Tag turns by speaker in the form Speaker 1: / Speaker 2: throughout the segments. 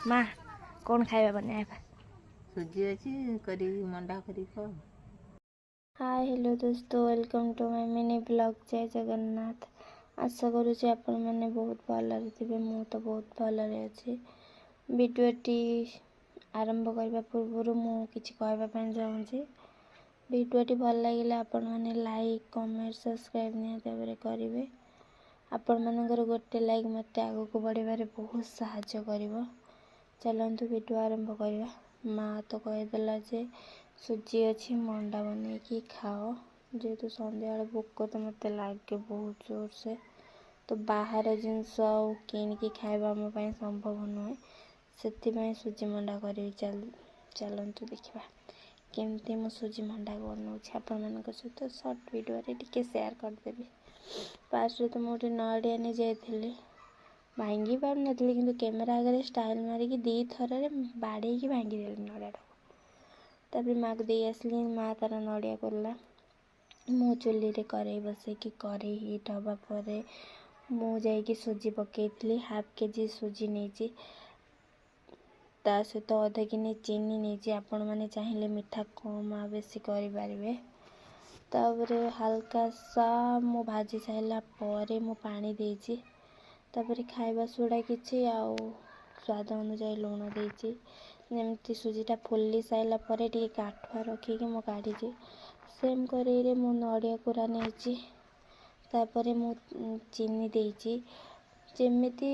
Speaker 1: माँ कौन खाଇବା बनेगा?
Speaker 2: सुजी अच्छी करी मंडा करी खाओ।
Speaker 1: हाय हेलो दोस्तों, welcome to my mini blog. जय जगन्नाथ। आशा करुँच आपण मैंने बहुत भलरे थे। मु तो बहुत भलरे अच्छी। भिडियोटी आरंभ करने पूर्व मु किसी कहवाई चाहूँगी। भिडियोटी भल लगे आपण मैंने लाइक कमेंट सब्सक्राइब निहाती करेंगे। आपण मानकर गोटे लाइक मत आग को बढ़ारे बहुत साहाय्य कर। चलतु भिडियो आरंभ करवा। माँ तो कहीदेला जे सुजी अच्छी मंडा बन कि खाओ, जेहेतु सन्ध्या भोक तो मत लगे बहुत जोर से, तो बाहर जिनस कि खाଇବା आम संभव नुहे, से सुजी मंडा करी। चलतु देखा केमती मु सुजी मंडा बनाऊँ आपण मान सहित सर्ट वीडियो टे सेयार करदेवी। फास्ट तो मुझे नड़िया नहीं जाइली, भांगी पार नी कि कैमेरा आगे स्टाइल मारिकी दी थर बाड़े भांगीदेली नड़िया टाक। तापर माँ को दे आसली, माँ तार नड़िया कला। मु चुली रे कड़े बसैकी कड़े हिट हवा पर मुझे सुजी पकई हाफ केजी सुजी नहीं, ता सहित अध किनी चीनी नहीं। आपण मैंने चाहिए मीठा कम आ बेसी करें। तापर हल्का सा मु भाजी सारा पर मु पानी देची। तापर खाଇବା सोडा किछि आउ स्वाद अनुसार लुण देची। जमती सुजीटा फुली सारा पर टे काठुआ रखिकी मु काढ़ी। सेम करेई मु नड़िया कोरा नहीं, तापर मु चीनी देची। जेमिति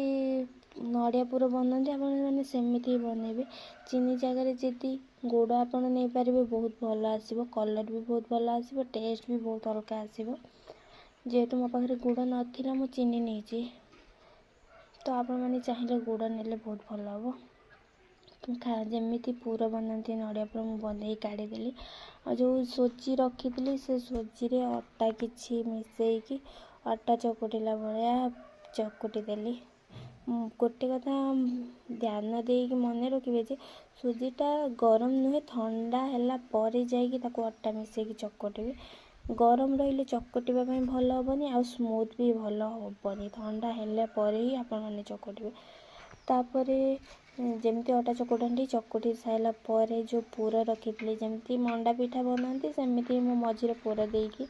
Speaker 1: नड़िया पुर बनाते आपने सेमती ही बनइबे। चीनी जगह जदि गुड़ आपड़ नहीं पारे बहुत भल आसो, कलर भी बहुत भल आसो, टेस्ट भी बहुत हल्का आसो। जेहेतु मो पाखे गुड़ नाला मु चीनी नहीं, तो आपण मैंने चाहिए गुड़ नेले बहुत भल हम। जमीती पूरा बनाती नड़िया पूरा मुझे बनई काढ़ीदेली। और जो सुजी रखी थी से सुजी रे अटा किछि मिसेकी अटा चकुटिला भाया चकुटी देली। गोटे कथा ध्यान देकी मन रखिए जे सुजीटा गरम नुहे, ठंडा है पर जाकि अटा मिसेकी चकटिबे। गरम रही चकटिबा भल हेनी, आ स्मूथ भी भल हेनी। ठंडा है पर ही आपण मैंने चकटिबे। तापर जमती अटा चकुटाटी चकुटी सारा पर जो पूर रखी थी, जमती मंडा पिठा बनाती सेमती मो मझे पूर देकी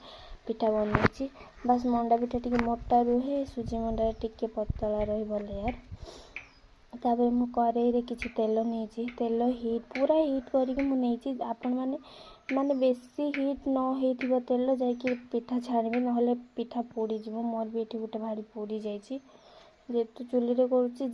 Speaker 1: पिठा बनई। बास मंडा पिठा टी मोटा रुहे, सुजी मंडा टी पतला रही भल यार। तापर मु कड़े किसी तेल नहीं, तेल हिट पूरा हिट करके मुझे आपण माने बेसी हिट न हो तेल जाकि पिठा छाड़बे, ना पिठा पोड़ीज। मोर भी ये गोटे भारी पोड़ी जाइए, जेहेतु चुली रे करुच्ची